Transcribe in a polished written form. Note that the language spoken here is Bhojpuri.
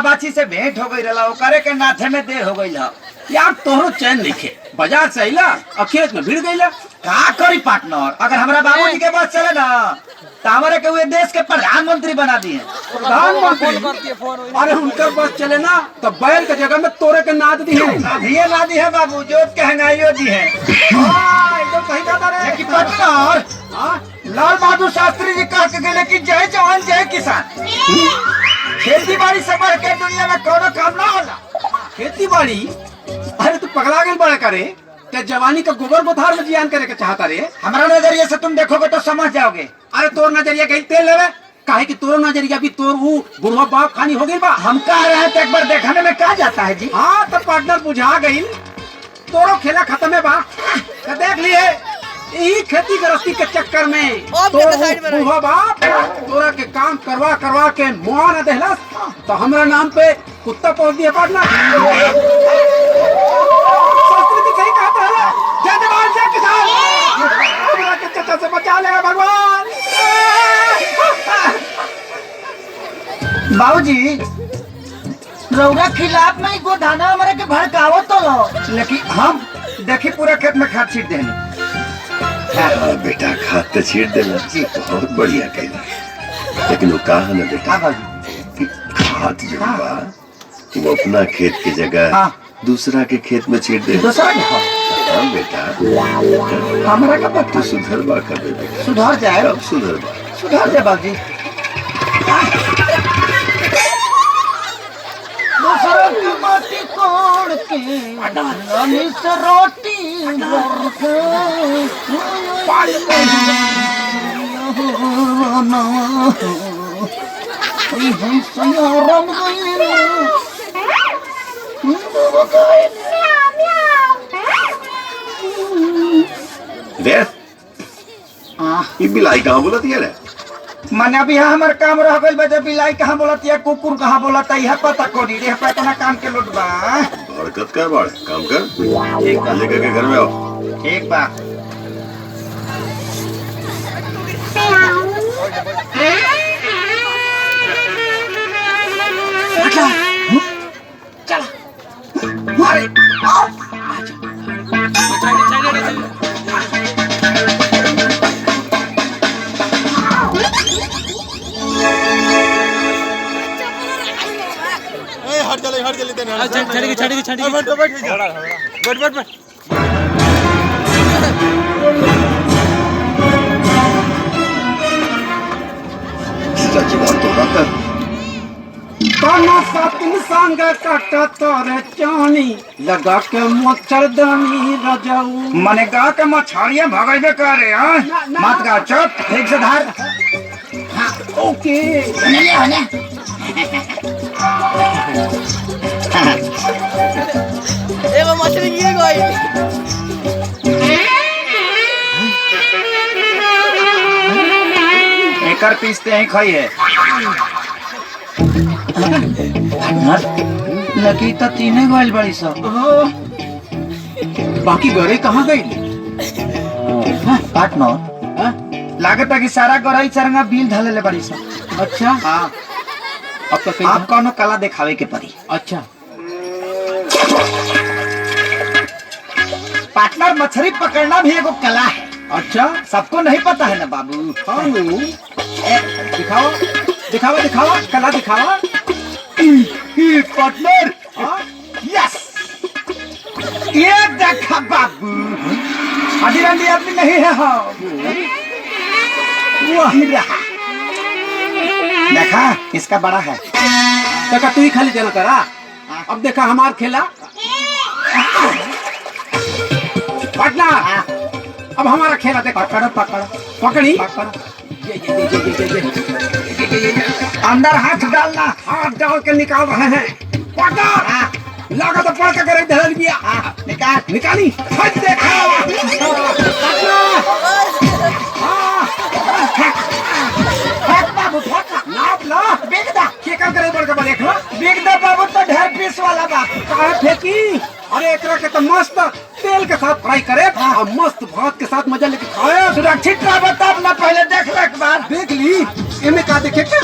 बाछी से भेंट हो गई रहा करे के नाथे में देर हो गई यार तोहरो चैन लिखे बाजार से अइला और खेत में भिड़ गईला। का करी पार्टनर, अगर हमारा बाबूजी के बस चले ना तो हमारे के हुए देश के प्रधानमंत्री बना दिए। प्रधानमंत्री? अरे उनकर बस चले ना तो बैल के जगह में तोरे के नाद दी है। नादी है बाबू, जोत के हंगाइयो दी है। एकदम सही कहा रे कि पार्टनर लाल बहादुर शास्त्री जी कह के गए कि जय जवान जय किसान। खेती बाड़ी से बढ़ के दुनिया में कोनो काम ना होला। खेती बाड़ी? अरे तू पगला गई बड़ा करे क्या जवानी का गोबर गोथार में जियान करे के चाहता रे? हमारा नजरिए से तुम देखोगे तो समझ जाओगे। अरे तोर नजरिया कहीं तेल लेवे काहे कि तोर नजरिया भी तोर वो बुढ़वा बाप खानी हो गई बा। हम कह रहे हैं तो एक बार देखने में क्या जाता है जी। हाँ तो पार्टनर बुझा गई तोरो खेला खत्म है बा। तो देख लिए यही खेती गृहस्थी के चक्कर में तो बुढ़वा बाप तोरा के काम करवा करवा के मुआ न देहलस तो हमारा नाम पे कुत्ता पहुंच दिया पार्टनर। संस्कृति सही कहता है, जय जवान जय किसान। हमरा के चचा से बचा लेगा भगवान। बाबूजी रौरा खिलाफ में गोदाना हमारे के भड़कावो तो लो, लेकिन हम देखी पूरा खेत में खाद छीट देनी। हाँ बेटा खाद तो छीट देना जी, बहुत बढ़िया कहना। लेकिन वो कहा ना बेटा कि खाद जो बा वो अपना खेत की जगह दूसरा के खेत में छीट दे। दूसरा के? हाँ बेटा हमारा का पता तू सुधर बा कर बेटा। सुधर जाए? अब सुधर बा, सुधर जाए बाबूजी। दूसरा की माटी कोड़ के नमी से रोटी ये बिलाई कहाँ बोला दिया रे? माने अभी यहाँ हमारे काम रह गई बजे बिलाई कहाँ बोलती है, कुकुर कहाँ बोलता है, यह पता कोनी रे पे इतना काम के लोट बा। हरकत कर बाड़, काम कर। ठीक बा, लेकर के घर में आओ। ठीक बा। चला अरे हट जल्दी देना छड़ी बैठ सच बात तो बता। काना सातिन संग काटा तोरे चानी लगा के मच्छरदानी रजाऊ। मने गा के मछाड़िया भगाइबे करे। मत गा, चुप, ठीक से धार। हाँ ओके एगो मछली ये गई। एकर पीसते हैं खाइए। लगी तो तीने गोल बड़ी सब। बाकी गरे कहाँ गई? पार्टनर लागत है कि सारा गरई चरंगा बिल ढले ले बड़ी सब। अच्छा हाँ अब तो आप कौनो कला दिखावे के पड़ी। अच्छा पार्टनर मछली पकड़ना भी एगो कला है। अच्छा सबको नहीं पता है ना बाबू। हाँ दिखाओ दिखावा दिखावा कला दिखावा। पार्टनर यस ये देखा बाबू अभी रंडी आदमी नहीं है। हाँ वही रहा देखा इसका बड़ा है। देखा तू ही खाली देना करा। अब देखा हमार खेला पार्टनर। अब हमारा खेला देखा। पकड़ो पकड़ो पकड़ी पकड़ो। ये। अंदर हाथ डालना। हाथ डाल के निकाल रहे हैं। पार्टनर लागत तो पड़ के करे धरल बिया। निकाल निकाली हट देखा। फेंक बाबू फेंक। नाप ला बेच दा। के कर करे बड़ के देख लो। बिक दे बाबू तो ढेर पीस वाला बा। काहे फेंकी? अरे एकरा के तो मस्त तेल के साथ फ्राई करे और मस्त भात के साथ मजा लेके खाए। सुरक्षित रहो तब ना, पहले देख ले एक बार। देख ली एमे का देखे के